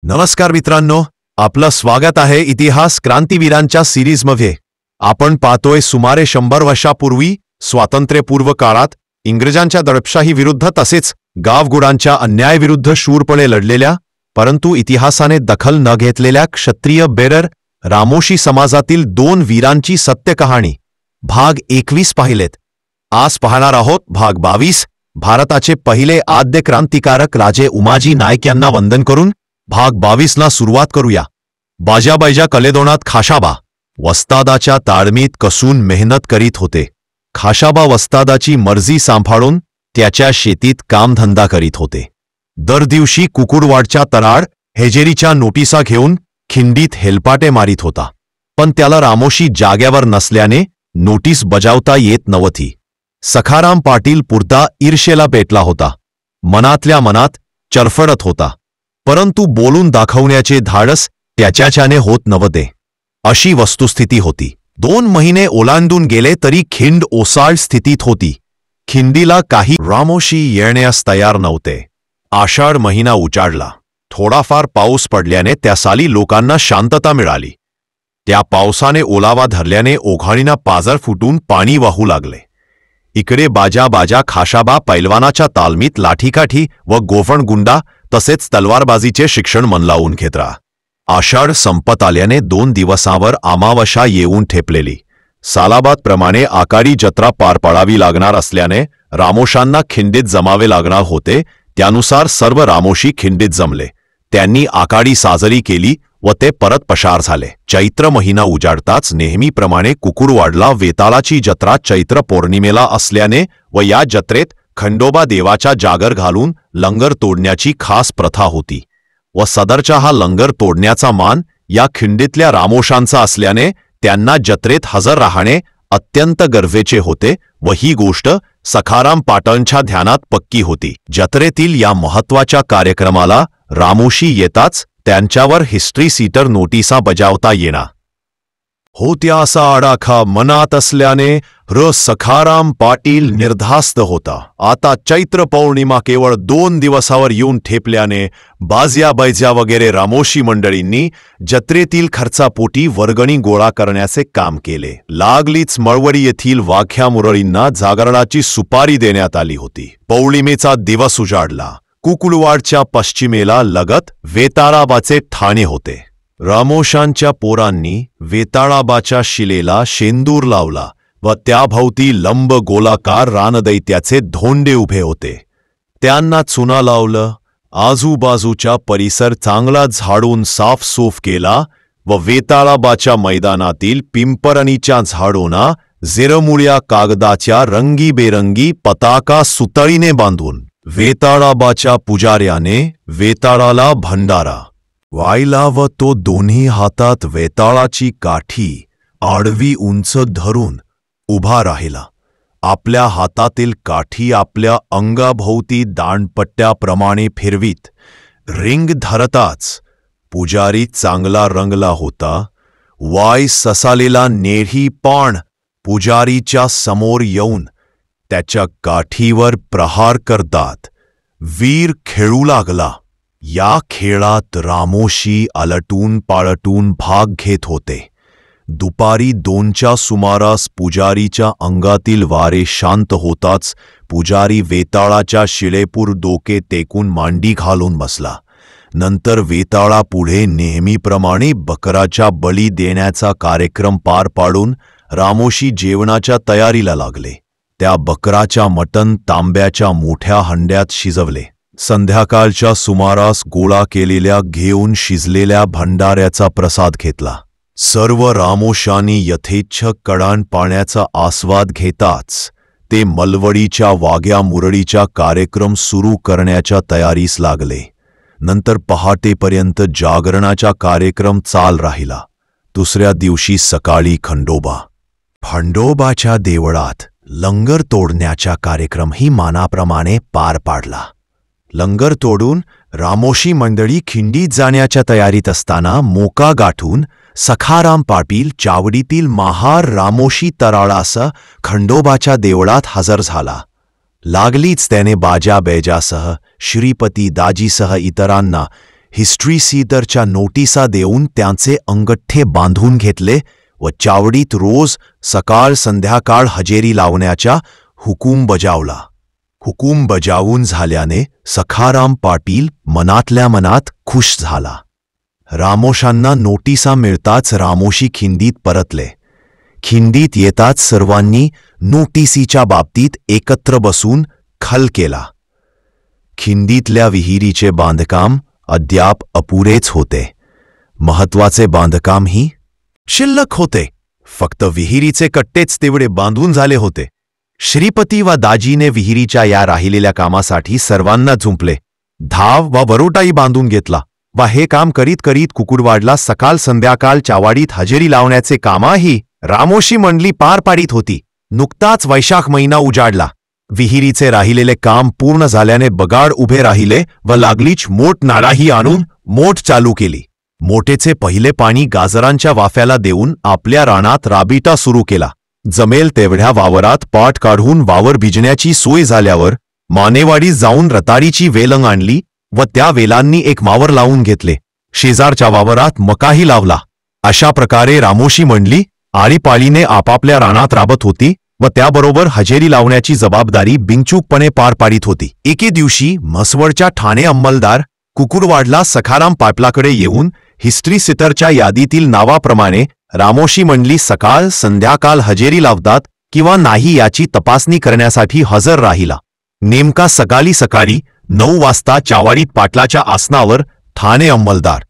नमस्कार मित्रांनो, आपलं स्वागत आहे इतिहास क्रांतीवीरांच्या सिरीजमध्ये। आपण पाहतोय सुमारे 100 वर्षापूर्वी स्वातंत्र्यपूर्व काळात इंग्रजांच्या दडपशाही विरुद्ध तसेच गावगुडांच्या अन्यायाविरुद्ध शूरपणे लढलेल्या परंतु इतिहासाने दखल न घेतलेल्या क्षत्रिय बेरर रामोशी समाजातील 2 वीरांची सत्य कहाणी भाग 21 पाहिलेत। आज पाहणार आहोत भाग 22। भारताचे पहिले आद्य क्रांतिकारक राजे उमाजी नाईक यांना वंदन करून भाग 22 ला सुरुवात करूया। बाजाबाईच्या कलेदोनात खाशाबा वस्तादाच्या ताळमीत कसून मेहनत करीत होते। खाशाबा वस्तादाची मर्जी सांभाळून त्याच्या शेतीत कामधंदा करीत होते। दर दिवशी कुकुडवाडच्या तराड हेजेरीच्या नोटिसा घेऊन खिंडीत हेलपाटे मारित होता, पण त्याला रामोशी जाग्यावर नसल्याने नोटीस बजावता येत नव्हती। सखाराम पाटील पुरता ईर्षेला पेटला होता, मनातल्या मनात चरफडत होता, परंतु बोलून दाखवण्याचे धाडस त्याच्याने होत नव्हते। अशी वस्तुस्थिती होती। 2 महिने ओलांडून गेले तरी खिंड ओसाळ स्थितीत होती। खिंडीला काही रामोशी येण्यास तयार नव्हते। आषाढ महिना उजाडला, थोडाफार पाऊस पडल्याने त्या साली लोकांना शांतता मिळाली। त्या पावसाने ओलावा धरल्याने ओघाणीना पाझर फुटून पाणी वाहू लागले। इकडे बाजा खाशाबा पैलवानाच्या तालमीत लाठीकाठी व गोफणगुंडा तसेच तलवारबाजीचे शिक्षण मन लावून घेत राहा। आषाढ संपत आल्याने 2 दिवसांवर अमावस्या येऊन ठेपलेली। सालाबाद प्रमाणे आकाडी जत्रा पार पाडावी लागणार असल्याने रामोशांना खिंडीत जमावे लागणार होते। त्यानुसार सर्व रामोशी खिंडीत जमले। त्यांनी आकाडी साजरी केली व ते परत पसार झाले। चैत्र महिना उजाडताच नेहमीप्रमाणे कुकुडवाडला वेताळाची जत्रा चैत्र पौर्णिमेला असल्याने व या जत्रेत खंडोबा देवाचा जागर घालून लंगर तोडण्याची खास प्रथा होती व सदरचा हा लंगर तोडण्याचा मान या खिंडीतल्या रामोशांचा असल्याने त्यांना जत्रेत हजर राहणे अत्यंत गरजेचे होते व ही गोष्ट सखाराम पाटलांच्या ध्यानात पक्की होती। जत्रेतील या महत्त्वाच्या कार्यक्रमाला रामोशी येताच त्यांच्यावर हिस्ट्री सीटर नोटिसा बजावता येणार होत्या असा आडाखा मनात असल्याने सखाराम पाटील निर्धास्त होता। आता चैत्र पौर्णिमा केवळ 2 दिवसावर येऊन ठेपल्याने बाजा वगैरे रामोशी मंडळींनी जत्रेतील खर्चापोटी वर्गणी गोळा करण्याचे काम केले। लागलीच मळवडी येथील वाघ्या मुरळींना जागरणाची सुपारी देण्यात आली होती। पौर्णिमेचा दिवस उजाडला। कुकुडवाडच्या पश्चिमेला लगत वेताळाबाचे ठाणे होते। रामोशांच्या पोरांनी वेताळाबाच्या शिलेला शेंदूर लावला व त्याभोवती लंब गोलाकार रानदैत्याचे धोंडे उभे होते। त्यांना चुना लावलं। आजूबाजूचा परिसर चांगला झाडून साफसूफ केला व वेताळाबाच्या मैदानातील पिंपरणीच्या झाडोना जिरमुळ्या कागदाच्या रंगीबेरंगी पताका सुतळीने बांधून वेताळाबाच्या पुजाऱ्याने वेताळाला भंडारा वाहिला व तो दोन्ही हातात वेताळाची काठी आडवी उंच धरून उभा राहिला। आपल्या हातातील काठी आपल्या अंगाभोवती दांडपट्ट्याप्रमाणे फिरवीत रिंग धरताच पुजारी चांगला रंगला होता। वाय ससालेला नेही पाण पुजारीच्या समोर येऊन त्याच्या काठीवर प्रहार करतात वीर खेळू लागला। या खेळात रामोशी आलटून पालटून भाग घेत होते। दुपारी 2च्या सुमारास पुजारीच्या अंगातील वारे शांत होताच पुजारी वेताळाच्या शिलेपूर डोके टेकून मांडी घालून बसला। नंतर वेताळा पुढे नेहमीप्रमाणे बकराचा बळी देण्याचा कार्यक्रम पार पाडून रामोशी जेवणाच्या तयारीला लागले। त्या बकराच्या मटण तांब्याच्या मोठ्या हंड्यात शिजवले। संध्याकाळच्या सुमारास गोळा केलेल्या घेऊन शिजलेल्या भंडाऱ्याचा प्रसाद घेतला। सर्व रामोशांनी यथेच्छ कडाण पाण्याचा आस्वाद घेताच ते मलवडीच्या वाघ्या मुरळीचा कार्यक्रम सुरू करण्याच्या तयारीस लागले। नंतर पहाटेपर्यंत जागरणाचा कार्यक्रम चाल राहिला। दुसऱ्या दिवशी सकाळी खंडोबाच्या देवळात लंगर तोडण्याचा कार्यक्रमही मानाप्रमाणे पार पाडला। लंगर तोडून रामोशी मंडळी खिंडीत जाण्याच्या तयारीत असताना मोका गाठून सखाराम पाटील चावडीतील महार रामोशी तराळासह खंडोबाच्या देवळात हजर झाला। लागलीच त्याने बाजा बेजासह श्रीपती दाजीसह इतरांना हिस्ट्री सीटरच्या नोटिसा देऊन त्यांचे अंगठे बांधून घेतले व चावडीत रोज सकाळ संध्याकाळ हजेरी लावण्याचा हुकूम बजावला. हुकूम बजावून झाल्याने सखाराम पाटील मनातल्या मनात खुश झाला. रामोशांना नोटिसा मिळताच रामोशी खिंडीत परतले. खिंडीत येताच सर्वांनी नोटिसीच्या बाबतीत एकत्र बसून खल केला. खिंडीतल्या विहिरीचे बांधकाम अद्याप अपुरेच होते. महत्वाचे बांधकामही शिल्लक होते. फक्त विहिरीचे कट्टेच तेवढे बांधून झाले होते. श्रीपती व दाजीने विहिरीच्या या राहिलेल्या कामासाठी सर्वांना झुंपले. धाव व वरोटाही बांधून घेतला व हे काम करीत करीत कुकुडवाडला सकाळ संध्याकाळ चावाडीत हजेरी लावण्याचे कामही रामोशी मंडली पार पाडित होती. नुकताच वैशाख महिना उजाडला. विहिरीचे राहिलेले काम पूर्ण झाल्याने बगाड उभे राहिले व लागलीच मोठ नाडाही आणून मोठ चालू केली. मोटेचे पहिले पाणी गाजरांच्या वाफ्याला देऊन आपल्या रानात राबिटा सुरू केला. जमेल तेवढ्या वावरात पाट काढून वावर भिजण्याची सोय झाल्यावर मानेवाडी जाऊन रताळीची वेलंग आणली व त्या वेलांनी एक मावर लावून घेतले. शेजारच्या वावरात मकाही लावला. अशा प्रकारे रामोशी मंडली आळीपाळीने आपापल्या रानात राबत होती व त्याबरोबर हजेरी लावण्याची जबाबदारी बिनचूकपणे पार पाडित होती. एके दिवशी म्हसवडच्या ठाणे अंमलदार कुकुडवाडला सखाराम पाटलाकडे येऊन हिस्ट्री सीटरच्या यादीतील नावाप्रमाणे रामोशी मंडली सकाळ संध्याकाळ हजेरी लावतात किंवा नाही याची तपासणी करण्यासाठी हजर राहिला. नेमका सकाळी 9 वाजता चावाडीत पाटलाच्या आसनावर ठाणे अंमलदार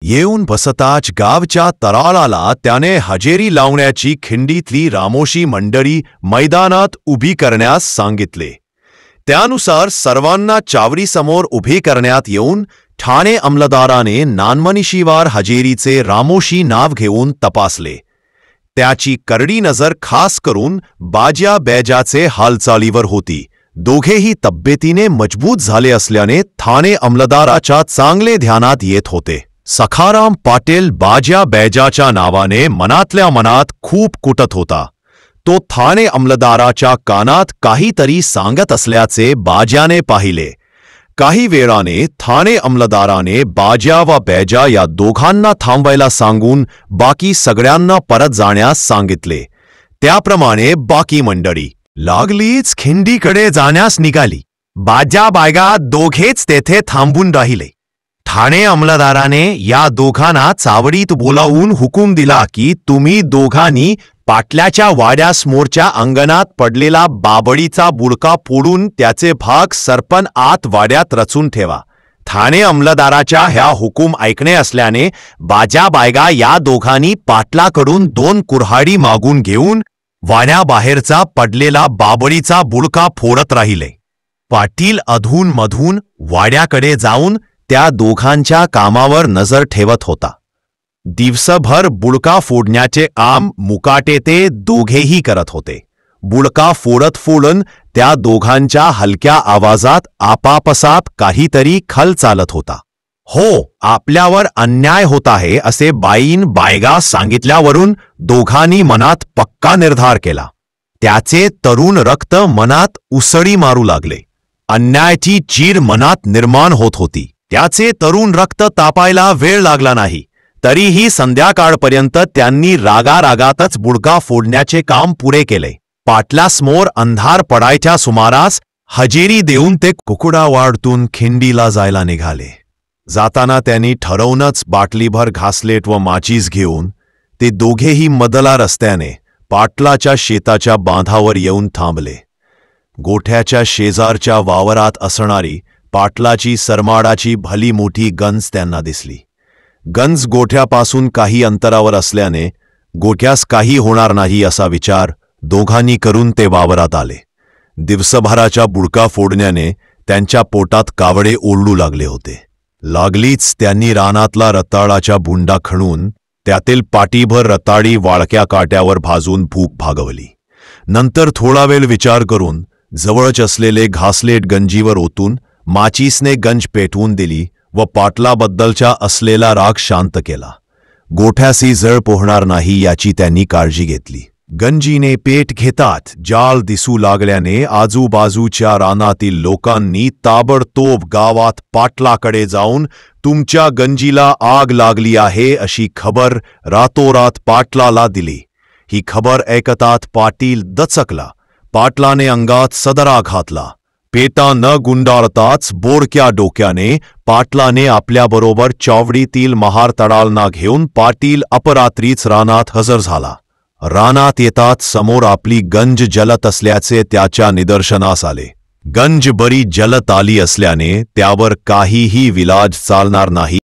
येऊन बसताच गावच्या तळाला त्याने हजेरी लावण्याची खिंडीतली रामोशी मंडळी मैदानात उभी करण्यास सांगितले. त्यानुसार सर्वांना चावडीसमोर उभे करण्यात येऊन ठाणे अंमलदाराने नानमनीशिवार हजेरीचे रामोशी नाव घेऊन तपासले. त्याची करडी नजर खास करून बाज्या बैजाचे हालचालीवर होती. दोघेही तब्येतीने मजबूत झाले असल्याने ठाणे अंमलदाराच्या चांगले ध्यानात येत होते. सखाराम पाटील बाज्या बैजाच्या नावाने मनातल्या मनात खूप कुटत होता. तो ठाणे अंमलदाराच्या कानात काहीतरी सांगत असल्याचे बाज्याने पाहिले. काही वेळाने ठाणे अंमलदाराने बाज्या व बैजा या दोघांना थांबवायला सांगून बाकी सगळ्यांना परत जाण्यास सांगितले. त्याप्रमाणे बाकी मंडळी लागलीच खिंडीकडे जाण्यास निघाली. बाज्या बायगा दोघेच तेथे थांबून राहिले. ठाणे अंमलदाराने या दोघांना चावडीत बोलावून हुकूम दिला की तुम्ही दोघांनी पाटल्याच्या वाड्यासमोरच्या अंगणात पडलेला बाबळीचा बुडका फोडून त्याचे भाग सरपण आत वाड्यात रचून ठेवा. ठाणे अंमलदाराच्या ह्या हुकूम ऐकणे असल्याने बाजा बायगा या दोघांनी पाटलाकडून 2 कुऱ्हाडी मागून घेऊन वाड्याबाहेरचा पडलेला बाबळीचा बुडका फोडत राहिले. पाटील अधून मधून वाड्याकडे जाऊन त्या दोघांच्या कामावर नजर ठेवत होता. दिवसभर बुडका फोडण्याचे काम मुकाटे ते दोघेही करत होते. बुडका फोडत फोडून त्या दोघांच्या हलक्या आवाजात आपापसात काहीतरी खल चालत होता. हो, आपल्यावर अन्याय होत आहे असे बाईन बायगा सांगितल्यावरून दोघांनी मनात पक्का निर्धार केला. त्याचे तरुण रक्त मनात उसळी मारू लागले. अन्यायाची चीड मनात निर्माण होत होती. त्याचे तरुण रक्त तापायला वेळ लागला नाही. तरीही संध्याकाळपर्यंत त्यांनी रागारागातच बुडका फोडण्याचे काम पुरे केले. पाटलासमोर अंधार पडायच्या सुमारास हजेरी देऊन ते कुकुडावाडतून खिंडीला जायला निघाले. जाताना त्यांनी ठरवूनच बाटलीभर घासलेट व माचीस घेऊन ते दोघेही मधला रस्त्याने पाटलाच्या शेताच्या बांधावर येऊन थांबले. गोठ्याच्या शेजारच्या वावरात असणारी पाटलाची सरमाडाची भली मोठी गंज त्यांना दिसली. गंज गोठ्यापासून काही अंतरावर असल्याने गोठ्यास काही होणार नाही असा विचार दोघांनी करून ते वावरात आले. दिवसभराच्या बुडका फोडण्याने त्यांच्या पोटात कावडे ओरडू लागले होते. लागलीच त्यांनी रानातला रताळाच्या बुंडा खणून त्यातील पाटीभर रताळी वाळक्या काट्यावर भाजून भूक भागवली. नंतर थोडा वेळ विचार करून जवळच असलेले घासलेट गंजीवर ओतून माचीसने गंज पेटवून दिली व पाटलाबद्दलचा असलेला राग शांत केला. गोठ्यासी जळ पोहणार नाही याची त्यांनी काळजी घेतली. गंजीने पेट घेतात जाळ दिसू लागल्याने आजूबाजूच्या रानातील लोकांनी ताबडतोब गावात पाटलाकडे जाऊन तुमच्या गंजीला आग लागली आहे अशी खबर रातोरात पाटलाला दिली. ही खबर ऐकतात पाटील दचकला. पाटलाने अंगात सदरा घातला. पेटा न गुंडाळताच बोडक्या डोक्याने पाटलाने आपल्याबरोबर चावडीतील महार तडालना घेऊन पाटील अपरात्रीच रानात हजर झाला. रानात येतात समोर आपली गंज जलत असल्याचे त्याच्या निदर्शनास आले. गंज बरी जलत आली असल्याने त्यावर काहीही विलाज चालणार नाही